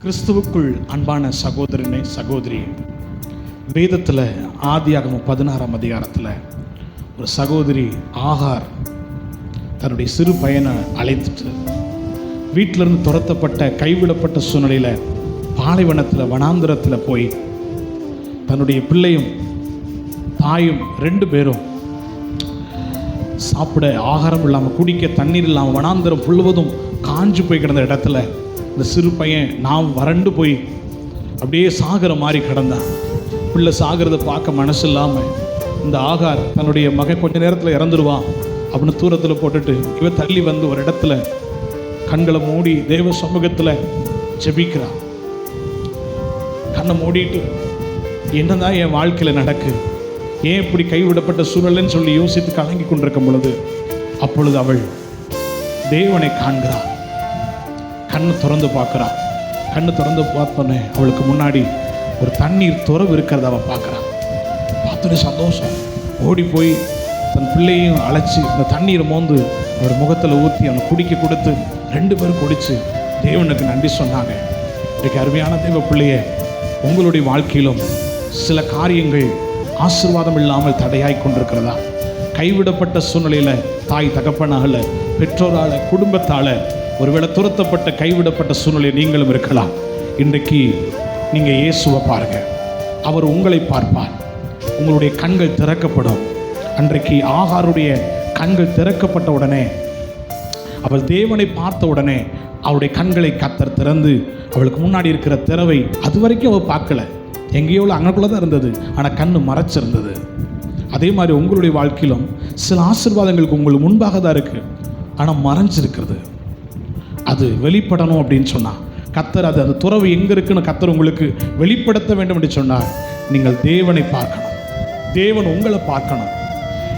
கிறிஸ்துவுக்குள் அன்பான சகோதரனே சகோதரி, வேதத்தில் ஆதியாகமம் 16ஆம் அதிகாரத்தில் ஒரு சகோதரி ஆகார் தன்னுடைய சிறு பையனை அழைத்துட்டு வீட்டிலிருந்து துரத்தப்பட்ட கைவிடப்பட்ட சூழ்நிலையில் பாலைவனத்தில் வனாந்திரத்தில் போய் தன்னுடைய பிள்ளையும் தாயும் 2 பேரும் சாப்பிட ஆகாரம் இல்லாமல், குடிக்க தண்ணீர் இல்லாமல், வனாந்திரம் முழுவதும் காஞ்சு போய் கிடந்த இடத்துல இந்த சிறு பையன் நான் வறண்டு போய் அப்படியே சாகிற மாதிரி கிடந்தான். பிள்ளை சாகிறத பார்க்க மனசு இல்லாமல் இந்த ஆகார் தன்னுடைய மகன் கொஞ்ச நேரத்தில் இறந்துடுவான் அப்படின்னு தூரத்தில் போட்டுட்டு இவ தள்ளி வந்து ஒரு இடத்துல கண்களை மூடி தேவ சமூகத்தில் ஜெபிக்கிறான். கண்ணை மூடிட்டு என்னதான் என் வாழ்க்கையில் நடக்கு, ஏன் இப்படி கைவிடப்பட்ட சூழல்னு சொல்லி யோசித்து கலங்கி கொண்டிருக்கும் பொழுது அப்பொழுது அவள் தேவனை காண்கிறாள். கண்ணு திறந்து பார்க்குறான். கண்ணு திறந்து பார்த்தோன்னே அவளுக்கு முன்னாடி ஒரு தண்ணீர் துறவு இருக்கிறத அவள் பார்க்குறான். பார்த்தோன்னே சந்தோஷம், ஓடி போய் தன் பிள்ளையும் அழைச்சி இந்த தண்ணீரை மோந்து அவர் முகத்தில் ஊற்றி அவனை குடிக்க கொடுத்து 2 பேரும் குடித்து தேவனுக்கு நன்றி சொன்னாங்க. இன்றைக்கு அருமையான தேவ பிள்ளையை, உங்களுடைய வாழ்க்கையிலும் சில காரியங்கள் ஆசீர்வாதம் இல்லாமல் தடையாய் கொண்டிருக்கிறதா? கைவிடப்பட்ட சூழ்நிலையில் தாய் தகப்பனால, பெற்றோரால், குடும்பத்தால் ஒருவேளை துரத்தப்பட்ட கைவிடப்பட்ட சூழ்நிலை நீங்களும் இருக்கலாம். இன்றைக்கு நீங்கள் இயேசுவை பாருங்கள், அவர் உங்களை பார்ப்பார், உங்களுடைய கண்கள் திறக்கப்படும். அன்றைக்கு ஆகாருடைய கண்கள் திறக்கப்பட்ட உடனே, அவள் தேவனை பார்த்த உடனே அவளுடைய கண்களை கர்த்தர் திறந்து அவளுக்கு முன்னாடி இருக்கிற திறவை அது வரைக்கும் அவள் பார்க்கல, எங்கேயோ அங்கக்குள்ளே தான் இருந்தது, ஆனால் கண்ணு மறைச்சிருந்தது. அதே மாதிரி உங்களுடைய வாழ்க்கையிலும் சில ஆசீர்வாதங்களுக்கு உங்களுக்கு முன்பாக தான் இருக்குது, ஆனால் மறைஞ்சிருக்கிறது. அது வெளிப்படணும் அப்படின்னு சொன்னால் கர்த்தர் அந்த துறவு எங்கே இருக்குன்னு கர்த்தர் உங்களுக்கு வெளிப்படுத்த வேண்டும் என்று சொன்னார். நீங்கள் தேவனை பார்க்கணும், தேவன் உங்களை பார்க்கணும்.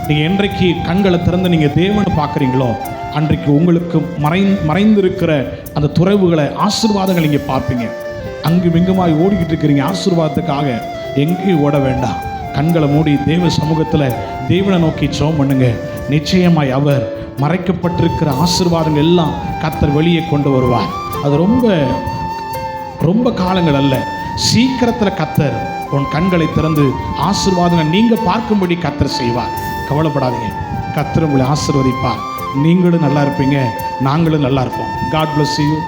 நீங்கள் என்றைக்கு கண்களை திறந்து நீங்கள் தேவனை பார்க்குறீங்களோ அன்றைக்கு உங்களுக்கு மறைந்திருக்கிற அந்த துறவுகளை, ஆசீர்வாதங்களை நீங்கள் பார்ப்பீங்க. அங்கு இங்குமாய் ஓடிக்கிட்டு இருக்கிறீங்க ஆசீர்வாதத்துக்காக, எங்கேயும் ஓட வேண்டாம். கண்களை மூடி தேவ சமூகத்தில் தேவனை நோக்கி ஜெபம் பண்ணுங்க. நிச்சயமாய் அவர் மறைக்கப்பட்டிருக்கிற ஆசீர்வாதங்கள் எல்லாம் கர்த்தர் வெளியே கொண்டு வருவார். அது ரொம்ப காலங்கள் அல்ல, சீக்கிரத்தில் கர்த்தர் உன் கண்களை திறந்து ஆசீர்வாதங்கள் நீங்கள் பார்க்கும்படி கர்த்தர் செய்வார். கவலைப்படாதீங்க, கர்த்தர் உங்களை ஆசீர்வதிப்பார். நீங்களும் நல்லா இருப்பீங்க, நாங்களும் நல்லா இருப்போம். God bless you.